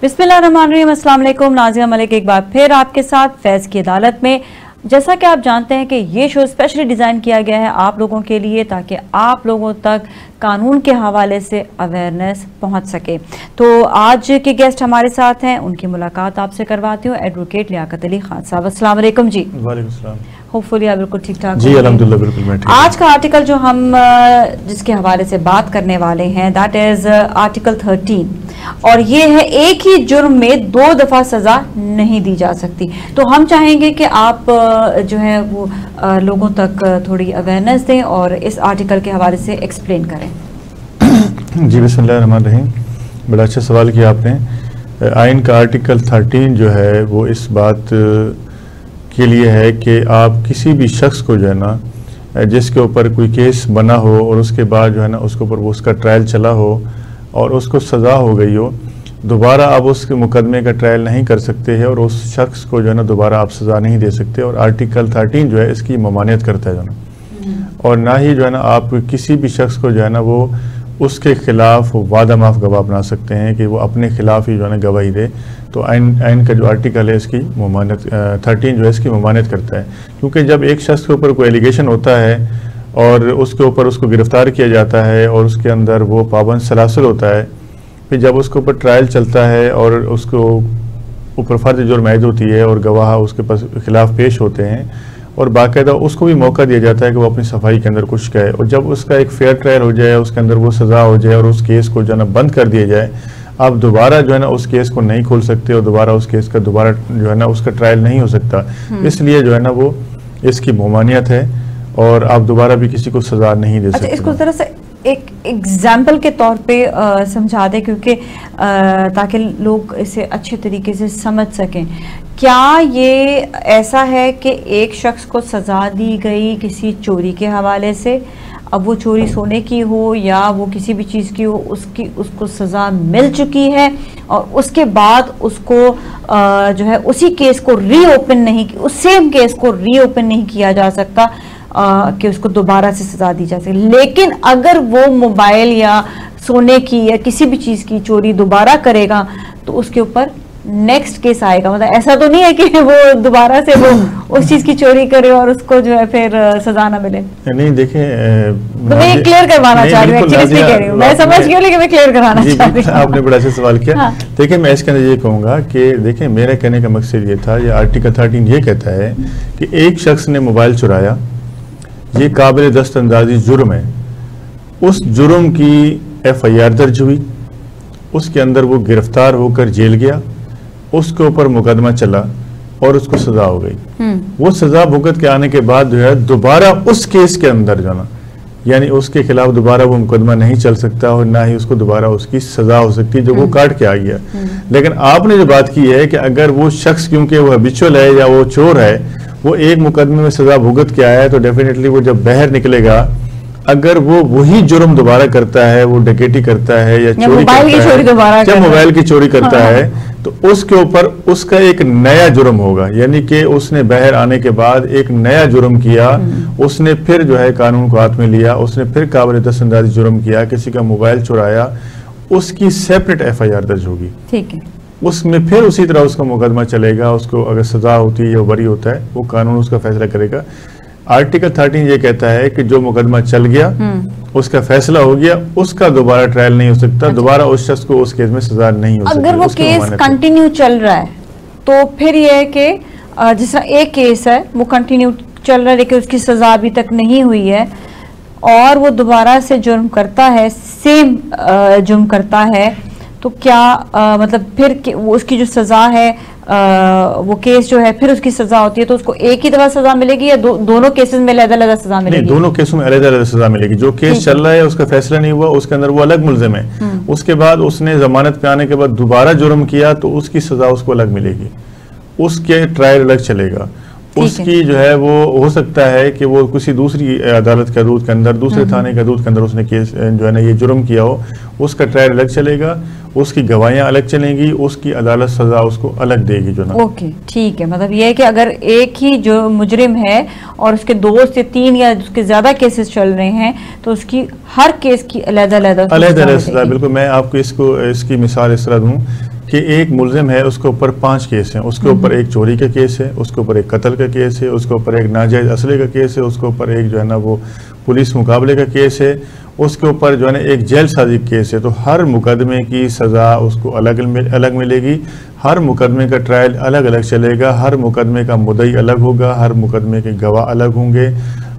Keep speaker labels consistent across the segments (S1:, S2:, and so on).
S1: बिस्मिल्लाहिर्रहमानिर्रहीम, अस्सलाम वालेकुम। नाज़िया मलिक एक बार फिर आपके साथ फैज़ की अदालत में। जैसा कि आप जानते हैं कि ये शो स्पेशली डिज़ाइन किया गया है आप लोगों के लिए, ताकि आप लोगों तक कानून के हवाले से अवेयरनेस पहुंच सके। तो आज के गेस्ट हमारे साथ हैं, उनकी मुलाकात आपसे करवाती हूँ। एडवोकेट लियाकत अली खान साहब, अस्सलाम वालेकुम जी।
S2: वालेकुम सलाम।
S1: होपफुली आप बिल्कुल ठीक ठाक
S2: जी, अल्हम्दुलिल्लाह बिल्कुल मैं ठीक।
S1: आज का आर्टिकल जो हम जिसके हवाले से बात करने वाले हैं दैट इज आर्टिकल 13, और ये है एक ही जुर्म में 2 दफ़ा सज़ा नहीं दी जा सकती। तो हम चाहेंगे कि आप जो है वो लोगों तक थोड़ी अवेयरनेस दें और इस आर्टिकल के हवाले से एक्सप्लेन करें।
S2: जी, बिस्मिल्लाहिर्रहमानिर्रहीम। बड़ा अच्छा सवाल किया आपने। आइन का आर्टिकल 13 जो है वो इस बात के लिए है कि आप किसी भी शख्स को जो है ना जिसके ऊपर कोई केस बना हो और उसके बाद जो है ना उसके ऊपर वो उसका ट्रायल चला हो और उसको सज़ा हो गई हो, दोबारा आप उसके मुकदमे का ट्रायल नहीं कर सकते हैं और उस शख्स को जो है ना दोबारा आप सज़ा नहीं दे सकते। और आर्टिकल 13 जो है इसकी ममानियत करता है जो ना, और ना ही जो है ना आप किसी भी शख्स को जो है ना वो उसके खिलाफ वादा माफ गवाह बना सकते हैं कि वो अपने खिलाफ ही जो है ना गवाही दे। तो आइन का जो आर्टिकल है इसकी ममानियत 13 जो है इसकी ममानियत करता है, क्योंकि जब एक शख्स के ऊपर कोई एलिगेशन होता है और उसके ऊपर उसको गिरफ़्तार किया जाता है और उसके अंदर वो पाबंद सलासिल होता है, फिर जब उसके ऊपर ट्रायल चलता है और उसको ऊपर फ़र्ज़ जुर्म आयद होती है और गवाह उसके पास खिलाफ पेश होते हैं और बाकायदा उसको भी मौका दिया जाता है कि वो अपनी सफाई के अंदर कुछ कहे, और जब उसका एक फेयर ट्रायल हो जाए, उसके अंदर वो सज़ा हो जाए और उस केस को जो है ना बंद कर दिया जाए, आप दोबारा जो है ना उस केस को नहीं खोल सकते और दोबारा उस केस का दोबारा जो है ना उसका ट्रायल नहीं हो सकता। इसलिए जो है ना वो इसकी ममानियत है और आप दोबारा भी किसी को सज़ा नहीं दे सकते।
S1: अच्छा, इसको ज़रा सा एक एग्जाम्पल के तौर पे समझा दें, क्योंकि ताकि लोग इसे अच्छे तरीके से समझ सकें। क्या ये ऐसा है कि एक शख्स को सज़ा दी गई किसी चोरी के हवाले से, अब वो चोरी सोने की हो या वो किसी भी चीज़ की हो, उसको सज़ा मिल चुकी है और उसके बाद उसको जो है उसी केस को रीओपन नहीं, उस सेम केस को रीओपन नहीं किया जा सकता कि उसको दोबारा से सजा दी जा सके। लेकिन अगर वो मोबाइल या सोने की या किसी भी चीज़ की चोरी दोबारा करेगा तो उसके ऊपर नेक्स्ट केस आएगा। मतलब ऐसा तो नहीं है कि वो दोबारा से वो उस चीज़ की चोरी करे और उसको जो है फिर सजा ना मिले।
S2: नहीं, देखें,
S1: तो मैं क्लियर करवाना चाह रही हूँ, एक्चुअली कह रही हूँ, मैं समझ गई लेकिन मैं क्लियर कराना चाह रही हूँ।
S2: आपने बड़ा अच्छा सवाल किया।
S1: हाँ।
S2: देखिए, मैं इसके अंदर ये कहूँगा कि देखिए मेरा कहने का मकसद ये था, ये आर्टिकल 13 ये कहता है कि एक शख्स ने मोबाइल चुराया, ये काबिल दस्तअंदाजी जुर्म है। उस जुर्म की FIR दर्ज हुई, उसके अंदर वो गिरफ्तार होकर जेल गया, उसके ऊपर मुकदमा चला और उसको सजा हो गई। वो सजा भुगत के आने के बाद जो है दोबारा उस केस के अंदर जो ना, यानी उसके खिलाफ दोबारा वो मुकदमा नहीं चल सकता और ना ही उसको दोबारा उसकी सजा हो सकती है जो वो काट के आ गया। लेकिन आपने जो बात की है कि अगर वो शख्स क्योंकि वो हैबिचुअल है या वो चोर है, वो एक मुकदमे में सजा भुगत के आया है, तो डेफिनेटली वो जब बाहर निकलेगा, अगर वो वही जुर्म दोबारा करता है, वो डकैती करता है या चोरी करता है या मोबाइल की चोरी करता है, तो उसके ऊपर उसका एक नया जुर्म होगा। यानी कि उसने बाहर आने के बाद एक नया जुर्म किया, उसने फिर जो है कानून को हाथ में लिया, उसने फिर काबिल दस्तअंदाजी जुर्म किया, किसी का मोबाइल चुराया, उसकी सेपरेट FIR दर्ज होगी। ठीक है, उसमें फिर उसी तरह उसका मुकदमा चलेगा। उसको अगर सजा होती है या बरी होता है, वो कानून उसका फैसला करेगा। आर्टिकल 13 ये कहता है कि जो मुकदमा चल गया, उसका फैसला हो गया, उसका दोबारा ट्रायल नहीं हो सकता। अच्छा। दोबारा उस शख्स को उस केस में सजा नहीं हो सकती।
S1: अगर वो केस कंटिन्यू चल रहा है तो फिर ये है कि जिस तरह एक केस है वो कंटिन्यू चल रहा है लेकिन उसकी सजा अभी तक नहीं हुई है और वो दोबारा से जुर्म करता है, सेम जुर्म करता है, तो क्या मतलब फिर उसकी जो सजा है वो केस जो है फिर उसकी सजा होती है तो उसको एक ही दफा सजा मिलेगी या दोनों केसेस में अलग-अलग सजा मिलेगी?
S2: नहीं, दोनों केसों में अलग-अलग सजा मिलेगी। जो केस चल रहा है उसका फैसला नहीं हुआ, उसके अंदर वो अलग मुल्जिम है, उसके बाद उसने जमानत पे आने के बाद दोबारा जुर्म किया तो उसकी सजा उसको अलग मिलेगी, उसके ट्रायल अलग चलेगा। उसकी जो है वो हो सकता है कि वो किसी दूसरी अदालत के हदूद के अंदर, दूसरे थाने के हदूद के अंदर उसने केस जो है ना ये जुर्म किया हो, उसका ट्रायल अलग चलेगा, उसकी गवाहियां अलग चलेंगी, उसकी अदालत सजा उसको अलग देगी जो ना।
S1: ओके, ठीक है। मतलब ये है कि अगर एक ही जो मुजरिम है और उसके 2 से 3 या उसके ज्यादा केसेस चल रहे हैं तो उसकी हर केस की अलग-अलग
S2: सजा। बिल्कुल, मैं आपको इसकी मिसाल इस तरह दूं कि एक मुलजिम है, उसके ऊपर 5 केस हैं, उसके ऊपर एक चोरी का केस है, उसके ऊपर एक कत्ल का केस है, उसके ऊपर एक नाजायज़ असले का केस है, उसके ऊपर एक जो है ना वो पुलिस मुकाबले का केस है, उसके ऊपर जो है ना एक जेल साजी केस है। तो हर मुकदमे की सज़ा उसको अलग अलग मिलेगी, हर मुकदमे का ट्रायल अलग अलग चलेगा, हर मुकदमे का मुद्दई अलग होगा, हर मुकदमे के गवाह अलग होंगे,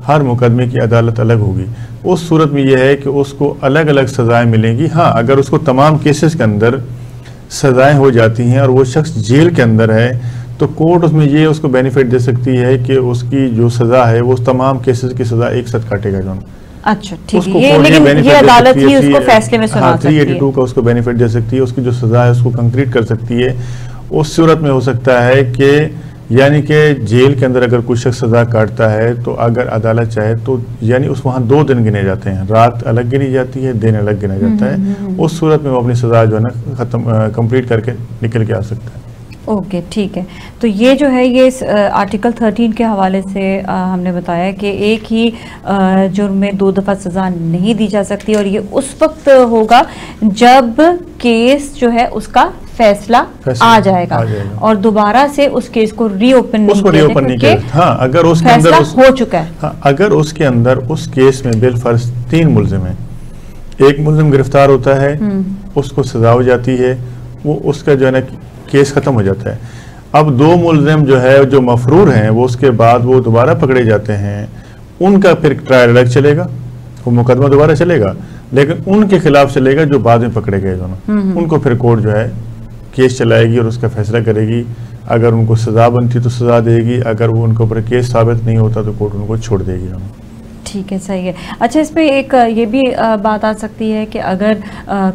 S2: हर मुकदमे की अदालत अलग होगी। उस सूरत में यह है कि उसको अलग अलग सज़ाएँ मिलेंगी। हाँ, अगर उसको तमाम केसेस के अंदर सज़ाएँ हो जाती हैं और वो शख्स जेल के अंदर है तो कोर्ट उसमें ये उसको बेनिफिट दे सकती है कि उसकी जो सज़ा है वो तमाम केसेस की सज़ा एक साथ काटेगा जो।
S1: अच्छा, ठीक है, ये लेकिन ये अदालत ही उसको फैसले में सुना सकती है।
S2: 382 का उसको बेनिफिट दे सकती है, उसकी जो सज़ा है उसको कंक्रीट कर सकती है। उस सूरत में हो सकता है कि यानी कि जेल के अंदर अगर कोई शख्स सज़ा काटता है तो अगर अदालत चाहे तो यानी उस वहाँ 2 दिन गिने जाते हैं, रात अलग गिनी जाती है, दिन अलग गिना जाता है। उस सूरत में वो अपनी सज़ा जो है ना ख़त्म कंप्लीट करके निकल के आ सकता है।
S1: ओके, ठीक है। तो ये जो है ये आर्टिकल 13 के हवाले से हमने बताया कि एक ही जुर्म में 2 दफ़ा सज़ा नहीं दी जा सकती और ये उस वक्त होगा जब केस जो है उसका फैसला आ जाएगा और दोबारा से उस केस को रीओपन नहीं किया।
S2: हाँ, अगर उसके अंदर
S1: हो चुका है।
S2: हाँ, अगर उसके अंदर उस केस में बिलफर्ज 3 मुल्जिम हैं, एक मुल्जिम गिरफ्तार होता है, उसको सजा हो जाती है, वो उसका जो है ना केस खत्म हो जाता है। अब 2 मुल्जिम जो है जो मफरूर हैं वो उसके बाद वो दोबारा पकड़े जाते हैं, उनका फिर ट्रायल अलग चलेगा, वो मुकदमा दोबारा चलेगा, लेकिन उनके खिलाफ चलेगा जो बाद में पकड़े गए दोनों, उनको फिर कोर्ट जो है केस चलाएगी और उसका फैसला करेगी। अगर उनको सज़ा बनती तो सज़ा देगी, अगर वो उनके ऊपर केस साबित नहीं होता तो कोर्ट उनको छोड़ देगी।
S1: ठीक है, सही है। अच्छा, इसमें एक ये भी बात आ सकती है कि अगर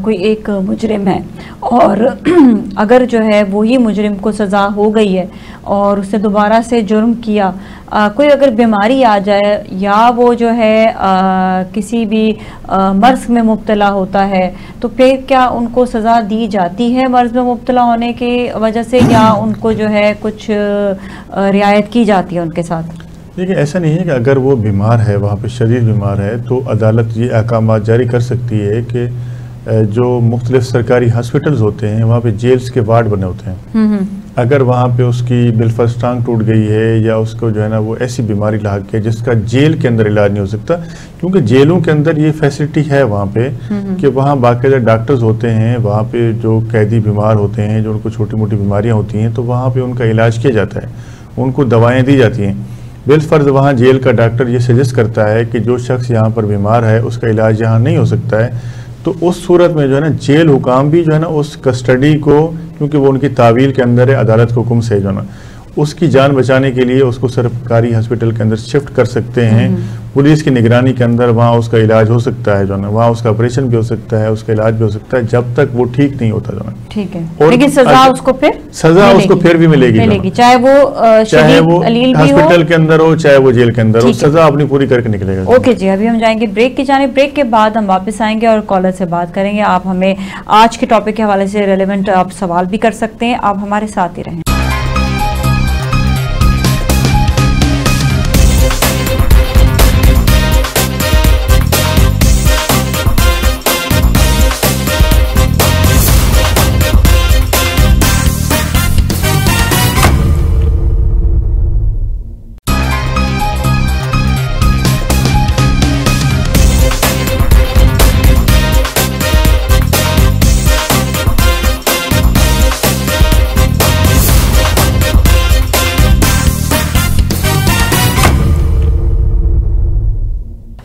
S1: कोई एक मुजरिम है और अगर जो है वही मुजरिम को सज़ा हो गई है और उसने दोबारा से जुर्म किया, कोई अगर बीमारी आ जाए या वो जो है किसी भी मर्ज़ में मुब्तला होता है तो फिर क्या उनको सज़ा दी जाती है मर्ज़ में मुब्तला होने की वजह से, या उनको जो है कुछ रियायत की जाती है उनके साथ?
S2: देखिए, ऐसा नहीं है कि अगर वो बीमार है, वहाँ पे शदीद बीमार है, तो अदालत ये अहकाम जारी कर सकती है कि जो मुख्तलिफ सरकारी हॉस्पिटल्स होते हैं वहाँ पे जेल्स के वार्ड बने होते हैं, अगर वहाँ पे उसकी बिलफर्ज टांग टूट गई है या उसको जो है ना वो ऐसी बीमारी लाग है जिसका जेल के अंदर इलाज नहीं हो सकता, क्योंकि जेलों के अंदर ये फैसिलिटी है वहाँ पे कि वहाँ बाकायदा डॉक्टर्स होते हैं, वहाँ पे जो कैदी बीमार होते हैं, जो उनको छोटी मोटी बीमारियाँ होती हैं, तो वहाँ पर उनका इलाज किया जाता है, उनको दवाएँ दी जाती हैं। बिलफर्ज वहाँ जेल का डॉक्टर ये सजेस्ट करता है कि जो शख्स यहाँ पर बीमार है उसका इलाज यहाँ नहीं हो सकता है, तो उस सूरत में जो है ना जेल हुकाम भी जो है ना उस कस्टडी को, क्योंकि वो उनकी तावील के अंदर है, अदालत के हुक्म से जो है ना उसकी जान बचाने के लिए उसको सरकारी हॉस्पिटल के अंदर शिफ्ट कर सकते हैं। पुलिस की निगरानी के अंदर वहाँ उसका इलाज हो सकता है, जो है वहाँ उसका ऑपरेशन भी हो सकता है, उसका इलाज भी हो सकता है, जब तक वो ठीक नहीं होता। जो है
S1: ठीक है, लेकिन सजा उसको फिर
S2: भी मिलेगी,
S1: चाहे वो
S2: हॉस्पिटल के अंदर हो चाहे वो जेल के अंदर हो, सजा अपनी पूरी करके निकलेगा।
S1: ओके जी, अभी हम जाएंगे ब्रेक की जाने, ब्रेक के बाद हम वापस आएंगे और कॉलर से बात करेंगे। आप हमें आज के टॉपिक के हवाले से रेलेवेंट आप सवाल भी कर सकते हैं, आप हमारे साथ ही रहें।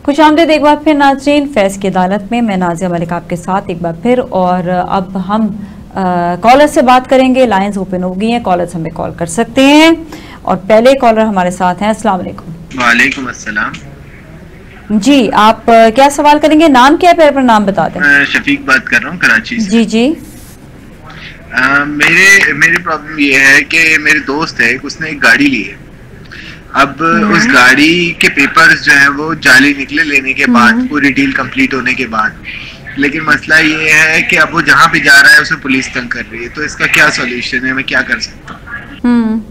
S1: खुशामदीद एक बार फिर नाज़रीन, फैज़ की अदालत में मैं नाज़िया मलिक आपके साथ एक बार फिर, और अब हम कॉलर से बात करेंगे। लाइंस ओपन हो गई हैं, कॉलर्स हमें कॉल कर सकते हैं और पहले कॉलर हमारे साथ हैं। अस्सलाम वालेकुम।
S3: वालेकुम अस्सलाम
S1: जी, आप क्या सवाल करेंगे? नाम क्या है, पहले अपना नाम बता दें।
S3: शफीक बात कर रहा हूँ कराची से।
S1: जी जी।
S3: मेरी प्रॉब्लम ये है कि मेरे दोस्त है, उसने एक गाड़ी ली है। अब उस गाड़ी के पेपर्स जो है वो जाली निकले लेने के बाद, पूरी डील कंप्लीट होने के बाद, लेकिन मसला ये है कि अब वो जहाँ भी जा रहा है उसे पुलिस तंग कर रही है, तो इसका क्या सॉल्यूशन है, मैं क्या कर सकता हूँ?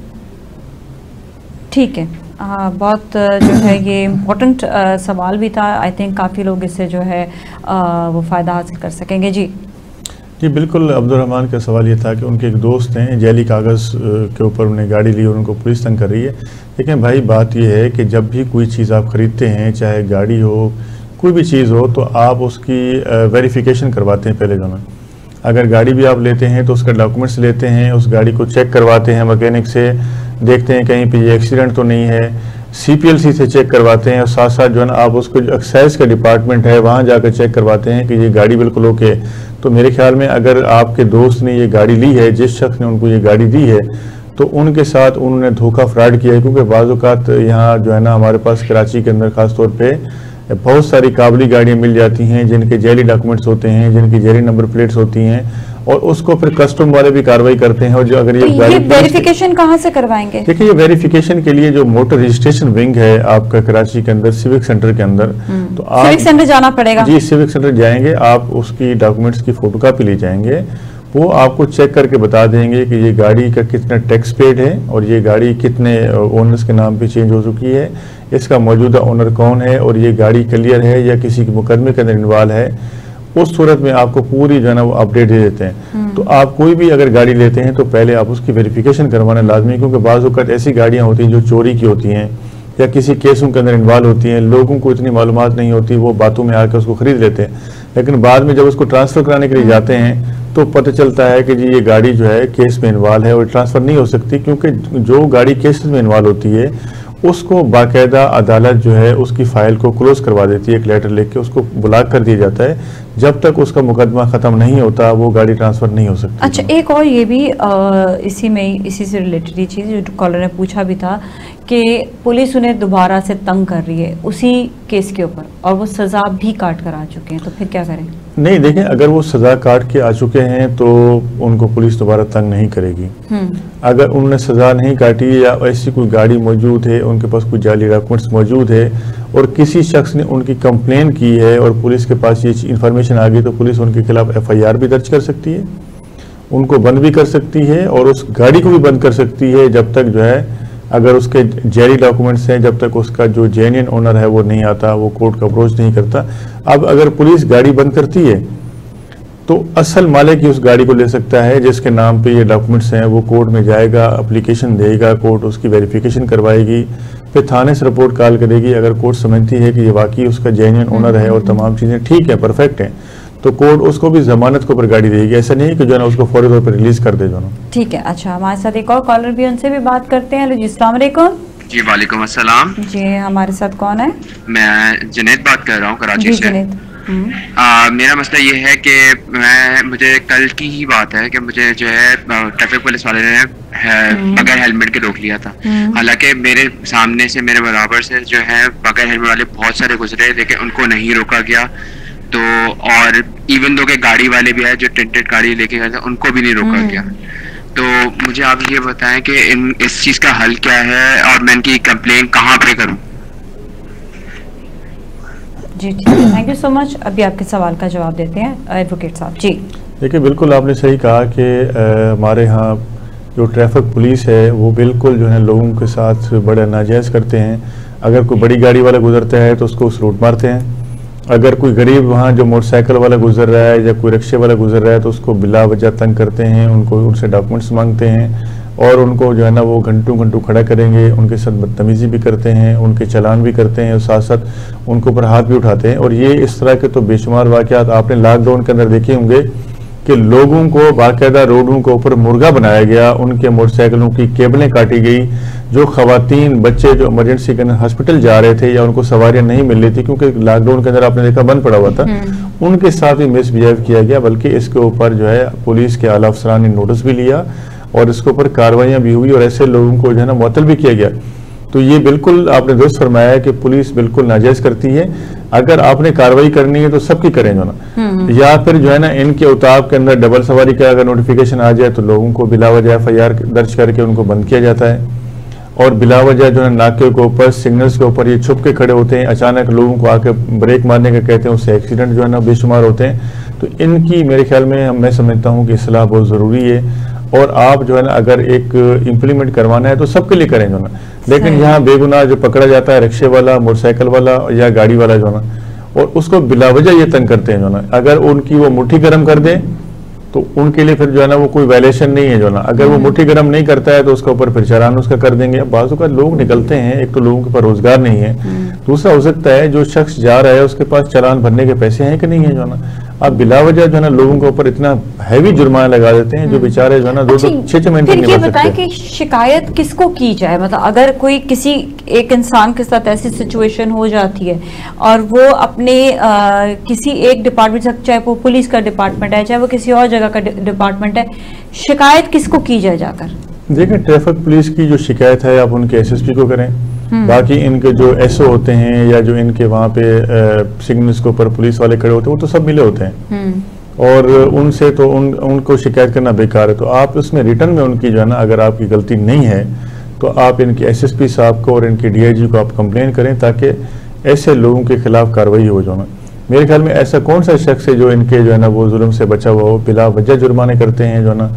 S1: ठीक है, बहुत जो है ये इम्पोर्टेंट सवाल भी था। आई थिंक काफ़ी लोग इससे जो है वो फ़ायदा हासिल कर सकेंगे। जी
S2: जी बिल्कुल, अब्दुल-रहमान का सवाल ये था कि उनके एक दोस्त हैं, जैली कागज़ के ऊपर उन्हें गाड़ी ली और उनको पुलिस तंग कर रही है। लेकिन भाई बात ये है कि जब भी कोई चीज़ आप ख़रीदते हैं, चाहे गाड़ी हो, कोई भी चीज़ हो, तो आप उसकी वेरिफिकेशन करवाते हैं पहले जो ना। अगर गाड़ी भी आप लेते हैं तो उसका डॉक्यूमेंट्स लेते हैं, उस गाड़ी को चेक करवाते हैं मैकेनिक से, देखते हैं कहीं पे ये एक्सीडेंट तो नहीं है, CPLC से चेक करवाते हैं, और साथ साथ जो है ना आप उसको जो एक्साइज का डिपार्टमेंट है वहाँ जाकर चेक करवाते हैं कि ये गाड़ी बिल्कुल ओके है। तो मेरे ख्याल में अगर आपके दोस्त ने ये गाड़ी ली है, जिस शख्स ने उनको ये गाड़ी दी है, तो उनके साथ उन्होंने धोखा फ्रॉड किया है। क्योंकि बाज़ औक़ात यहाँ जो है ना हमारे पास कराची के अंदर ख़ास तौर पे बहुत सारी काबली गाड़ियाँ मिल जाती हैं जिनके जैली डॉक्यूमेंट्स होते हैं, जिनकी जैली नंबर प्लेट्स होती हैं, और उसको फिर कस्टम वाले भी कार्रवाई करते हैं। और जो अगर ये
S1: वेरिफिकेशन कहाँ से करवाएंगे?
S2: देखिए, ये वेरिफिकेशन के लिए जो मोटर रजिस्ट्रेशन विंग है आपका कराची के अंदर, सिविक सेंटर के अंदर, तो आप
S1: सिविक सेंटर जाना पड़ेगा।
S2: जी, सिविक सेंटर जाएंगे, आप उसकी डॉक्यूमेंट्स की फोटोकॉपी ले जाएंगे, वो आपको चेक करके बता देंगे कि ये गाड़ी का कितना टैक्स पेड है और ये गाड़ी कितने ओनर्स के नाम पे चेंज हो चुकी है, इसका मौजूदा ओनर कौन है, और ये गाड़ी क्लियर है या किसी के मुकदमे के अंदर इन्वॉल्व है। उस सूरत में आपको पूरी जो है ना वो अपडेट दे देते हैं। तो आप कोई भी अगर गाड़ी लेते हैं तो पहले आप उसकी वेरिफिकेशन करवाना लाजमी, क्योंकि बाज़ औक़ात ऐसी गाड़ियाँ होती हैं जो चोरी की होती हैं या किसी केसों के अंदर इन्वॉल्व होती हैं, लोगों को इतनी मालूमात नहीं होती, वो बातों में आकर उसको ख़रीद लेते हैं, लेकिन बाद में जब उसको ट्रांसफ़र कराने के लिए जाते हैं तो पता चलता है कि जी ये गाड़ी जो है केस में इन्वॉल्व है और ट्रांसफ़र नहीं हो सकती, क्योंकि जो गाड़ी केस में इन्वॉल्व होती है उसको बाकायदा अदालत जो है उसकी फ़ाइल को क्लोज़ करवा देती है, एक लेटर लिख के उसको ब्लॉक कर दिया जाता है। जब तक उसका मुकदमा ख़त्म नहीं होता वो गाड़ी ट्रांसफ़र नहीं हो सकती।
S1: अच्छा, एक और ये भी इसी से रिलेटेड ये चीज़ जो कॉलर ने पूछा भी था कि पुलिस उन्हें दोबारा से तंग कर रही है उसी केस के ऊपर, और वो सज़ा भी काट कर आ चुके हैं, तो फिर क्या करें?
S2: नहीं, देखें, अगर वो सज़ा काट के आ चुके हैं तो उनको पुलिस दोबारा तंग नहीं करेगी। अगर उन्होंने सज़ा नहीं काटी या ऐसी कोई गाड़ी मौजूद है, उनके पास कोई जाली डॉक्यूमेंट्स मौजूद है और किसी शख्स ने उनकी कंप्लेन की है और पुलिस के पास ये इन्फॉर्मेशन आ गई, तो पुलिस उनके खिलाफ FIR भी दर्ज कर सकती है, उनको बंद भी कर सकती है और उस गाड़ी को भी बंद कर सकती है जब तक जो है, अगर उसके जैली डॉक्यूमेंट्स हैं, जब तक उसका जो जेन्युइन ओनर है वो नहीं आता, वो कोर्ट का अप्रोच नहीं करता। अब अगर पुलिस गाड़ी बंद करती है तो असल मालिक ही उस गाड़ी को ले सकता है जिसके नाम पे ये डॉक्यूमेंट्स हैं, वो कोर्ट में जाएगा, एप्लीकेशन देगा, कोर्ट उसकी वेरिफिकेशन करवाएगी, फिर थाने से रिपोर्ट कॉल करेगी। अगर कोर्ट समझती है कि ये वाकई उसका जेन्युइन ओनर है और तमाम चीज़ें ठीक है, परफेक्ट हैं, तो कोर्ट उसको भी जमानत के ऊपर गाड़ी देगी। ऐसा नहीं कि जो है ना उसको फौरी तौर पर रिलीज कर दे जो ना।
S1: ठीक है। अच्छा, हमारे साथ एक और कॉलर भी, उनसे भी बात करते हैं। जी, अस्सलाम वालेकुम।
S3: जी, वालेकुम अस्सलाम।
S1: जी, हमारे साथ कौन है?
S3: मैं जुनैद बात कर रहा हूँ कराची से। मेरा मसला ये है कि मुझे कल की ही बात है कि मुझे जो है ट्रैफिक पुलिस वाले ने बगैर हेलमेट के रोक लिया था। हालांकि मेरे सामने से, मेरे बराबर से जो है बगैर हेलमेट वाले बहुत सारे गुजरे, लेकिन उनको नहीं रोका गया। तो और इवन दो के गाड़ी वाले भी है जो टिंटेड गाड़ी लेके गए थे, उनको भी नहीं रोका गया। तो मुझे आप ये बताएं कि इस चीज़ का हल क्या है और मैं इनकी कंप्लेन कहाँ पे करूँ?
S1: जी ठीक है, थैंक यू सो मच। अभी आपके सवाल का जवाब देते हैं एडवोकेट साहब। जी
S2: देखिए, बिल्कुल आपने सही कहा कि हमारे यहाँ जो ट्रैफिक पुलिस है वो बिल्कुल जो है लोगों के साथ बड़ा नाजायज़ करते हैं। अगर कोई बड़ी गाड़ी वाला गुजरता है तो उसको रूट मारते हैं, अगर कोई गरीब वहाँ जो मोटरसाइकिल वाला गुजर रहा है या कोई रिक्शे वाला गुजर रहा है तो उसको बिला वजह तंग करते हैं, उनको उनसे डॉक्यूमेंट्स मांगते हैं और उनको जो है ना वो घंटों घंटों खड़ा करेंगे, उनके साथ बदतमीज़ी भी करते हैं, उनके चालान भी करते हैं और साथ साथ उनके ऊपर हाथ भी उठाते हैं। और ये इस तरह के तो बेशुमार वाक़यात आपने लॉकडाउन के अंदर देखे होंगे कि लोगों को बाकायदा रोडों के ऊपर मुर्गा बनाया गया, उनके मोटरसाइकिलों की केबलें काटी गई। जो खवातीन बच्चे जो इमरजेंसी के अंदर हॉस्पिटल जा रहे थे या उनको सवारियां नहीं मिल रही थी क्योंकि लॉकडाउन के अंदर आपने देखा बंद पड़ा हुआ था, उनके साथ भी मिसबिहेव किया गया। बल्कि इसके ऊपर जो है पुलिस के आला अफसरान ने नोटिस भी लिया और इसके ऊपर कार्रवाइयाँ भी हुई और ऐसे लोगों को जो है ना मुअत्तल भी किया गया। तो ये बिल्कुल आपने दुरुस्त फरमाया है कि पुलिस बिल्कुल नाजायज़ करती है। अगर आपने कार्रवाई करनी है तो सबकी करें जो ना, या फिर जो है ना इनके उताब के अंदर डबल सवारी का अगर नोटिफिकेशन आ जाए तो लोगों को बिलावजह FIR दर्ज करके उनको बंद किया जाता है। और बिलावजह जो है नाके के ऊपर, सिग्नल्स के ऊपर ये छुप के खड़े होते हैं, अचानक लोगों को आके ब्रेक मारने का कहते हैं, उससे एक्सीडेंट जो है ना बेशुमार होते हैं। तो इनकी मेरे ख्याल में मैं समझता हूँ कि इस्लाह बहुत ज़रूरी है और आप जो है ना अगर एक इम्प्लीमेंट करवाना है तो सबके लिए करें जो ना। लेकिन यहाँ बेगुनाह जो पकड़ा जाता है रिक्शे वाला, मोटरसाइकिल वाला या गाड़ी वाला जो ना, और उसको बिलावजह ये तंग करते हैं जो ना, अगर उनकी वो मुट्ठी गर्म कर दें तो उनके लिए फिर जो है ना वो कोई वायलेशन नहीं है जो ना, अगर वो मुट्ठी गर्म नहीं करता है तो उसके ऊपर फिर चालान उसका कर देंगे। बाजू का लोग निकलते हैं, एक तो लोगों के पास रोजगार नहीं है, दूसरा हो सकता है जो शख्स जा रहा है उसके पास चालान भरने के पैसे हैं कि नहीं है जो ना, आप बिलावजह जो है ना लोगों के ऊपर इतना हैवी जुर्माना लगा देते हैं जो बेचारे जो है ना 2-6 महीने
S1: फिर ये बताएं कि शिकायत किसको की जाए, मतलब अगर कोई किसी एक इंसान के साथ ऐसी सिचुएशन हो जाती है और वो अपने किसी एक डिपार्टमेंट, चाहे वो पुलिस का डिपार्टमेंट है चाहे वो किसी और जगह का डिपार्टमेंट है, शिकायत किसको की जाए जाकर?
S2: देखिए ट्रैफिक पुलिस की जो शिकायत है आप उनके एसएसपी को करें, बाकी इनके जो एसओ होते हैं या जो इनके वहाँ पे सिग्नल्स के ऊपर पुलिस वाले खड़े होते हैं वो तो सब मिले होते हैं और उनसे तो उनको शिकायत करना बेकार है। तो आप उसमें रिटर्न में उनकी जो है ना अगर आपकी गलती नहीं है तो आप इनके एसएसपी साहब को और इनके डीआईजी को आप कंप्लेन करें ताकि ऐसे लोगों के खिलाफ कार्रवाई हो जो ना। मेरे ख्याल में ऐसा कौन सा शख्स है जो इनके जो है ना वो जुल्म से बचा हुआ हो, बिला वजह जुर्माने करते हैं जो है ना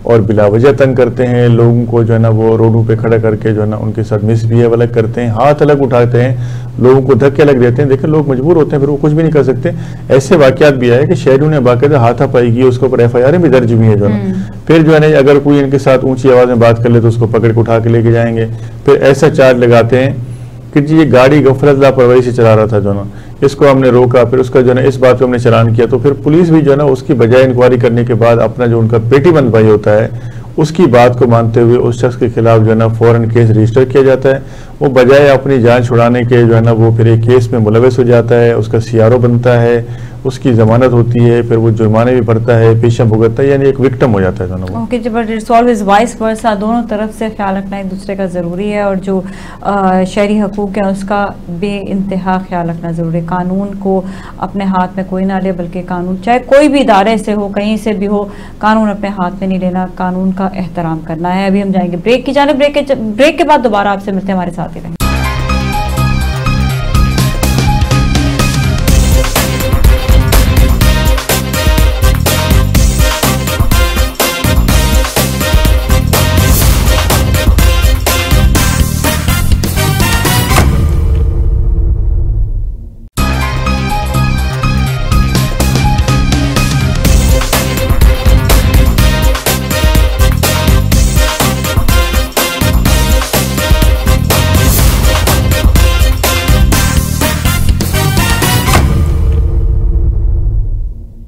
S2: और बिला वजह तंग करते हैं लोगों को जो है ना, वो रोडों पे खड़ा करके जो है ना उनके साथ मिसबिहेव अलग करते हैं, हाथ अलग उठाते हैं, लोगों को धक्के अलग देते हैं। देखिए लोग मजबूर होते हैं फिर वो कुछ भी नहीं कर सकते। ऐसे वाकयात भी आए कि शहरियों ने बाकायदा हाथापाई की, उसके ऊपर एफआईआर भी दर्ज हुई है जो है। फिर जो है ना अगर कोई इनके साथ ऊंची आवाज में बात कर ले तो उसको पकड़ के उठा के लेके जाएंगे। फिर ऐसा चार्ज लगाते हैं कि जी ये गाड़ी गफलत लापरवाही से चला रहा था जो ना, इसको हमने रोका, फिर उसका जो है ना इस बात पे हमने चालान किया। तो फिर पुलिस भी जो है ना उसकी बजाय इंक्वायरी करने के बाद अपना जो उनका पेटीबंद भाई होता है उसकी बात को मानते हुए उस शख्स के खिलाफ जो है ना फौरन केस रजिस्टर किया जाता है। वो बजाय अपनी जान छुड़ाने के जो है ना वो फिर एक केस में मुलविस हो जाता है, उसका सीआरओ बनता है, उसकी जमानत होती है, फिर वो जुर्माने भी भरता है, पेशा भुगतता है, यानी एक विक्टिम हो जाता है दोनों।
S1: ओके जी, but it's always vice versa, दोनों तरफ से ख्याल रखना एक दूसरे का ज़रूरी है और जो शहरी हकूक़ है उसका बेइंतहा ख्याल रखना ज़रूरी है। कानून को अपने हाथ में कोई ना ले, बल्कि कानून चाहे कोई भी इदारे से हो, कहीं से भी हो, कानून अपने हाथ में नहीं लेना, कानून का एहतराम करना है। अभी हम जाएंगे ब्रेक की जानिब, ब्रेक के बाद दोबारा आपसे मिलते हैं, हमारे साथ ही रहें।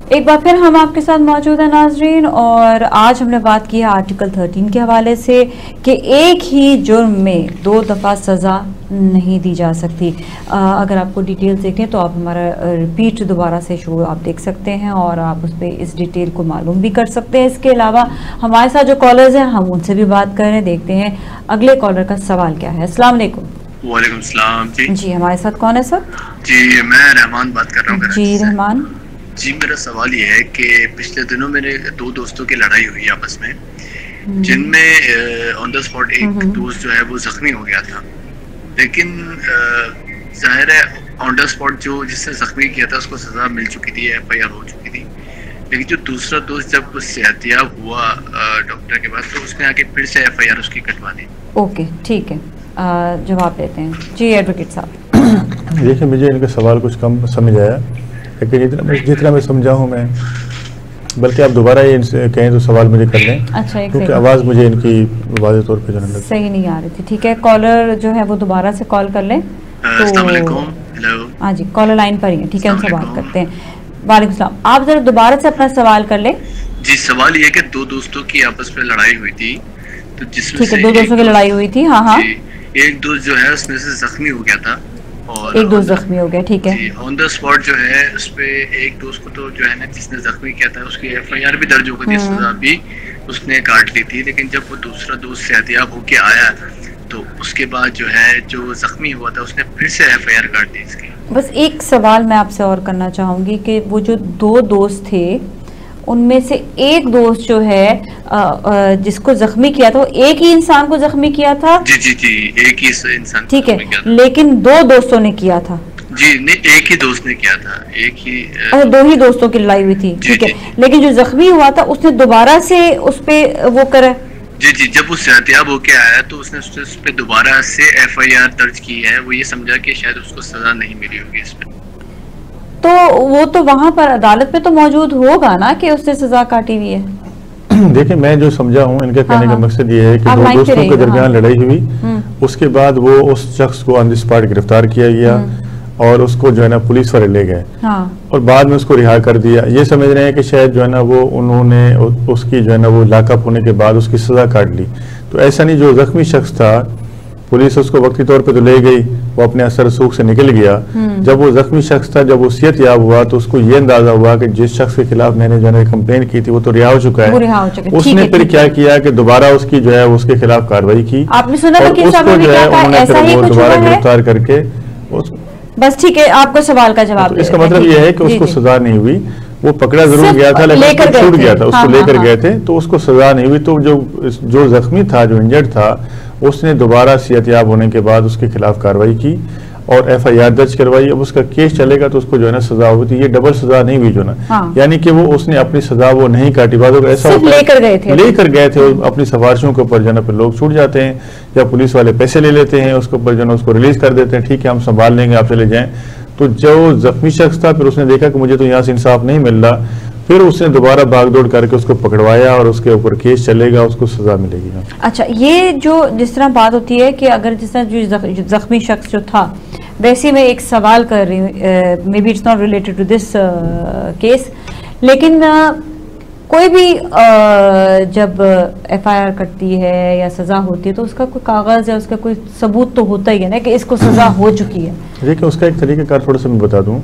S1: एक बार फिर हम आपके साथ मौजूद हैं नाजरीन, और आज हमने बात की है आर्टिकल 13 के हवाले से कि एक ही जुर्म में 2 दफ़ा सज़ा नहीं दी जा सकती। अगर आपको डिटेल्स देखने तो आप हमारा रिपीट दोबारा से शो आप देख सकते हैं और आप उस पर इस डिटेल को मालूम भी कर सकते हैं। इसके अलावा हमारे साथ जो कॉलर्स हैं हम उनसे भी बात कर रहे हैं, देखते हैं अगले कॉलर का सवाल क्या है। अस्सलाम वालेकुम।
S3: वालेकुम सलाम जी।
S1: जी हमारे साथ कौन है सर?
S3: जी मैं रहमान बात कर रहा हूँ।
S1: जी रहमान
S3: जी, मेरा सवाल ये है कि पिछले दिनों मेरे 2 दोस्तों की लड़ाई हुई आपस में, जिनमें ऑन द स्पॉट एक दोस्त जो है वो जख्मी हो गया था, लेकिन जाहिर है ऑन द स्पॉट जो जिसने जख्मी किया था उसको सजा मिल चुकी थी, एफआईआर हो चुकी थी। लेकिन जो दूसरा दोस्त जब सेहतियाब हुआ डॉक्टर के पास तो उसने आके फिर से एफआईआर उसकी कटवा दी। ओके
S1: ठीक है, जवाब देते हैं जी एडवोकेट साहब।
S2: देखिए मुझे इनका सवाल कुछ कम समझ आया, लेकिन जितना मैं समझा हूँ मैं, बल्कि आप दोबारा ये इनसे कहें तो सवाल मुझे कर लें।
S1: अच्छा,
S2: क्योंकि आवाज़ मुझे इनकी वाज़ेह तौर पे जाने लगी,
S1: सही नहीं आ रही थी। ठीक है, कॉलर जो है वो दोबारा से कॉल कर लें। हाँ जी, कॉलर लाइन पर ही है, ठीक है, उनसे बात करते हैं। वालेकुम सलाम, आप जरा दोबारा से अपना सवाल कर लें।
S3: जी सवाल ये कि 2 दोस्तों की आपस में लड़ाई हुई थी, तो जिसमें
S1: ठीक है 2 दोस्तों की लड़ाई हुई थी। हाँ हाँ,
S3: एक दोस्त जो है उसमें से जख्मी हो गया था और
S1: एक दोस्त जख्मी हो गया। ठीक है,
S3: ऑन द स्पॉट जो है उस पे एक दोस्त को तो जो है ना जिसने जख्मी किया था उसकी एफआईआर भी दर्ज हो गई थी, सजा भी उसने काट ली थी। लेकिन जब वो दूसरा दोस्त सेहतियाब होके आया तो उसके बाद जो है जो जख्मी हुआ था उसने फिर से एफआईआर काट दी इसकी।
S1: बस एक सवाल मैं आपसे और करना चाहूंगी कि वो जो 2 दोस्त थे उनमें से एक दोस्त जो है जिसको जख्मी किया था वो एक ही इंसान को जख्मी किया था?
S3: जी जी जी, एक ही इंसान।
S1: ठीक है, लेकिन 2 दोस्तों ने किया था?
S3: जी नहीं, एक ही दोस्त ने किया था, एक ही
S1: 2 ही दोस्तों की लड़ाई हुई थी। ठीक है, लेकिन जो जख्मी हुआ था उसने दोबारा से उस पे वो करा?
S3: जी जी, जब वो सेहतियाब होके आया तो उसने उस पे दोबारा से एफआईआर दर्ज की है। वो ये समझा कि शायद उसको सजा नहीं मिली होगी इस पे।
S1: तो वो तो वहां पर अदालत में तो मौजूद होगा ना कि उसने सजा काटी हुई है।
S2: देखिए मैं जो समझा हूँ, इनके कहने का मकसद ये है कि
S1: आप
S2: दो
S1: लाइन पे
S2: दोस्तों के
S1: रहिए,
S2: दरमियान लड़ाई हुई, उसके बाद वो उस शख्स को ऑन द स्पॉट गिरफ्तार किया गया और उसको जो है ना पुलिस वाले ले गए और बाद में उसको रिहा कर दिया। ये समझ रहे हैं कि शायद जो है ना वो उन्होंने उसकी जो है ना वो लाकअप होने के बाद उसकी सजा काट ली। तो ऐसा नहीं, जो जख्मी शख्स था पुलिस उसको वक्ती तौर पे तो ले गई, वो अपने असर सूख से निकल गया। जब वो जख्मी शख्स था, जब वो सेहत याब हुआ तो उसको ये अंदाजा हुआ कि जिस शख्स के खिलाफ मैंने जो है कंप्लेन की थी वो तो रिहा हो चुका है। उसने फिर क्या किया कि दोबारा उसकी जो है उसके खिलाफ कार्रवाई की।
S1: आपने सुना वकील साहब ने क्या कहा, ऐसा ही कुछ
S2: दोबारा गिरफ्तार करके
S1: बस ठीक है, आपको सवाल का जवाब।
S2: तो इसका मतलब यह है कि उसको सजा नहीं हुई, वो पकड़ा जरूर गया था लेकिन छूट गया था, उसको लेकर गए थे तो उसको सजा नहीं हुई। तो जो जख्मी था, जो इंजर्ड था, उसने दोबारा सेहतयाब होने के बाद उसके खिलाफ कार्रवाई की और FIR दर्ज करवाई। अब उसका केस चलेगा तो उसको जो है ना सजा होती, ये डबल सजा नहीं हुई जो ना, यानी कि वो उसने अपनी सजा वो नहीं काटी। बाद ऐसा लेकर गए थे अपनी सिफारिशों के ऊपर जो है ना लोग छूट जाते हैं या पुलिस वाले पैसे ले लेते हैं उसके ऊपर जो है उसको रिलीज कर देते हैं, ठीक है हम संभाल लेंगे आप चले जाएं। तो जो जख्मी शख्स था फिर उसने देखा कि मुझे तो यहाँ से इंसाफ नहीं मिल रहा, फिर उसने दोबारा भागदौड़ करके उसको पकड़वाया और उसके ऊपर केस चलेगा, उसको सजा मिलेगी।
S1: अच्छा, ये जो जिस तरह बात होती है कि अगर जिस तरह जो जख्मी शख्स जो था, वैसे मैं एक सवाल कर रही हूँ, maybe it's not related to this case, लेकिन कोई भी जब FIR कटती है या सजा होती है तो उसका कोई कागज या उसका कोई सबूत तो होता ही है ना कि इसको सजा हो चुकी है।
S2: देखिए उसका एक तरीक़ाकार थोड़ा सा मैं बता दूं,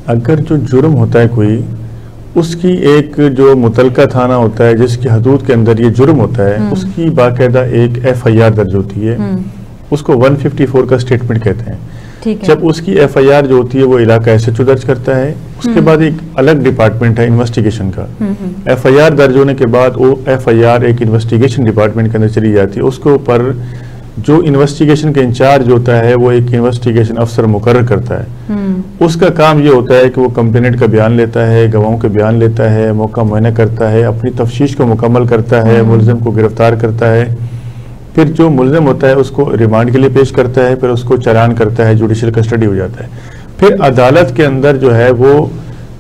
S2: अगर जो जुर्म होता है कोई, उसकी एक जो मुतलका थाना होता है जिसकी हदूद के अंदर ये जुर्म होता है, उसकी बाकायदा एक FIR दर्ज होती है, उसको 154 का स्टेटमेंट कहते हैं। जब उसकी FIR जो होती है वो इलाका SHO दर्ज करता है, उसके बाद एक अलग डिपार्टमेंट है इन्वेस्टिगेशन का। FIR दर्ज होने के बाद वो FIR एक इन्वेस्टिगेशन डिपार्टमेंट के अंदर चली जाती है, उसके ऊपर जो इन्वेस्टिगेशन का इंचार्ज होता है वो एक इन्वेस्टिगेशन अफसर मुकर्रर करता है। उसका काम ये होता है कि वो कंप्लेनेंट का बयान लेता है, गवाहों के बयान लेता है, मौका मुआयना करता है, अपनी तफ्तीश को मुकम्मल करता है, मुलजिम को गिरफ्तार करता है, फिर जो मुलजिम होता है उसको रिमांड के लिए पेश करता है, फिर उसको चालान करता है, जुडिशियल कस्टडी हो जाता है। फिर अदालत के अंदर जो है वो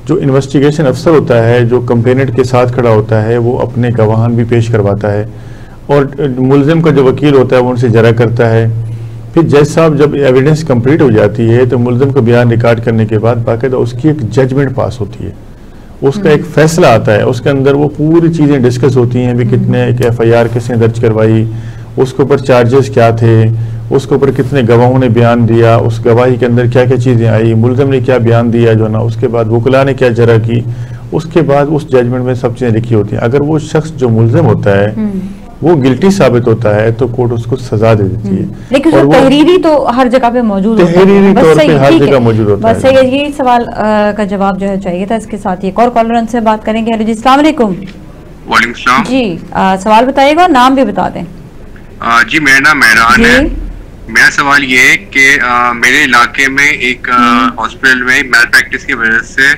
S2: जो इन्वेस्टिगेशन अफसर होता है जो कंप्लेनेंट के साथ खड़ा होता है वो अपने गवाहान भी पेश करवाता है और मुलजिम का जो वकील होता है वो उनसे जरा करता है। फिर जज साहब जब एविडेंस कंप्लीट हो जाती है तो मुलजिम का बयान रिकॉर्ड करने के बाद बाकायदा उसकी एक जजमेंट पास होती है, उसका एक फैसला आता है, उसके अंदर वो पूरी चीज़ें डिस्कस होती हैं भी कितने एक FIR किसने दर्ज करवाई, उसके ऊपर चार्जेस क्या थे, उसके ऊपर कितने गवाहों ने बयान दिया, उस गवाही के अंदर क्या क्या चीज़ें आई, मुलजिम ने क्या बयान दिया जो ना, उसके बाद वकला ने क्या जरा की, उसके बाद उस जजमेंट में सब चीज़ें लिखी होती हैं। अगर वो शख्स जो मुलजिम होता है वो गिल्टी साबित होता है तो कोर्ट उसको सजा दे देती है।
S1: लेकिन और तहरीरी तो हर जगह पे मौजूद होता है,
S2: तहरीरी तौर पे हर जगह मौजूद होता है।
S1: बस यही सवाल का जवाब जो है चाहिए था। इसके साथ ही एक और कॉलर उनसे बात करेंगे। हेलो जी, अस्सलाम वालेकुम।
S3: वालेकुम सलाम
S1: जी, सवाल बताइएगा और नाम भी बता दें।
S3: जी मेरा नाम मेहरान है। मेरा सवाल ये है कि मेरे इलाके में एक हॉस्पिटल में मैल प्रैक्टिस की वजह से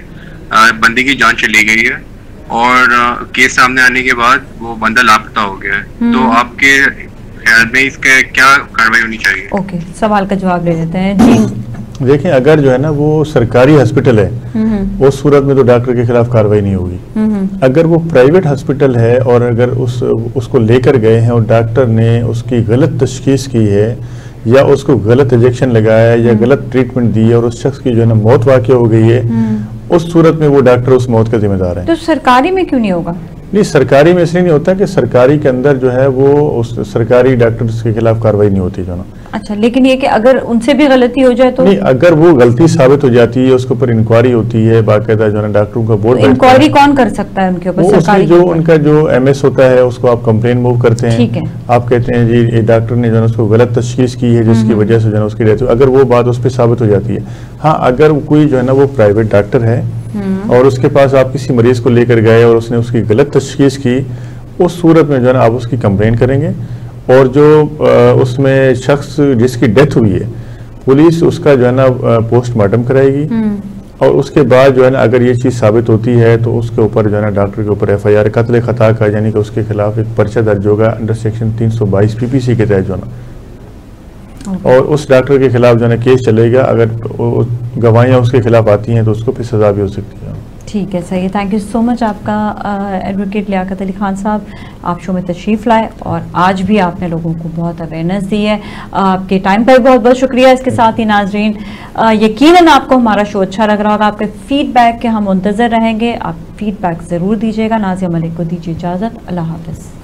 S3: बंदे की जान चली गई है और केस सामने आने के बाद वो बंदा लापता हो गया है। तो आपके ख्याल में इसका क्या कार्रवाई होनी चाहिए?
S1: ओके, सवाल का जवाब ले लेते हैं जी।
S2: देखें, अगर जो है ना वो सरकारी हॉस्पिटल है उस सूरत में तो डॉक्टर के खिलाफ कार्रवाई नहीं होगी। अगर वो प्राइवेट हॉस्पिटल है और अगर उसको लेकर गए हैं और डॉक्टर ने उसकी गलत तशखीस की है या उसको गलत इंजेक्शन लगाया है या गलत ट्रीटमेंट दी है और उस शख्स की जो है ना मौत वाक़ हो गई है, उस सूरत में वो डॉक्टर उस मौत का जिम्मेदार है।
S1: तो सरकारी में क्यों नहीं होगा?
S2: नहीं, सरकारी में इसलिए नहीं होता कि सरकारी के अंदर जो है वो उस सरकारी डॉक्टर्स के खिलाफ कार्रवाई नहीं होती जो ना।
S1: अच्छा, लेकिन ये कि अगर उनसे भी गलती हो जाए तो? नहीं,
S2: अगर वो गलती साबित हो जाती है उसके ऊपर इंक्वायरी होती है, बाकायदा जो है डॉक्टरों का बोर्ड।
S1: तो इंक्वायरी कौन कर सकता है उनके ऊपर? सरकारी
S2: जो उनका जो MS होता है उसको आप कंप्लेन मूव करते हैं।
S1: ठीक है।
S2: आप कहते हैं जी ये डॉक्टर ने जो है उसको गलत तशखीस की है जिसकी वजह से जो है उसकी डेथ हुई, अगर वो बात उस पर साबित हो जाती है। हाँ, अगर कोई जो है ना वो प्राइवेट डॉक्टर है और उसके पास आप किसी मरीज को लेकर गए और उसने उसकी गलत तशखीस की, उस सूरत में जो है ना आप उसकी कंप्लेन करेंगे और जो उसमें शख्स जिसकी डेथ हुई है पुलिस उसका जो है ना पोस्टमार्टम कराएगी और उसके बाद जो है ना अगर ये चीज़ साबित होती है तो उसके ऊपर जो है ना डॉक्टर के ऊपर FIR कत्ल खता का यानी कि उसके खिलाफ एक पर्चा दर्ज होगा अंडर सेक्शन 322 PPC के तहत जो है ना। और उस डॉक्टर के खिलाफ जो है केस चलेगा, अगर गवाहियाँ उसके खिलाफ आती हैं तो उसको फिर सजा भी हो सकती है।
S1: ठीक है, सही है। थैंक यू सो मच आपका एडवोकेट लियाकत अली खान साहब, आप शो में तशरीफ़ लाए और आज भी आपने लोगों को बहुत अवेयरनेस दी है। आपके टाइम पर बहुत बहुत शुक्रिया। इसके साथ ही नाजरीन, यकीनन आपको हमारा शो अच्छा लग रहा होगा। आपके फीडबैक के हम मुंतज़र रहेंगे, आप फीडबैक ज़रूर दीजिएगा। नाज़िया मलिक को दीजिए इजाज़त। अल्लाह हाफ़िज़।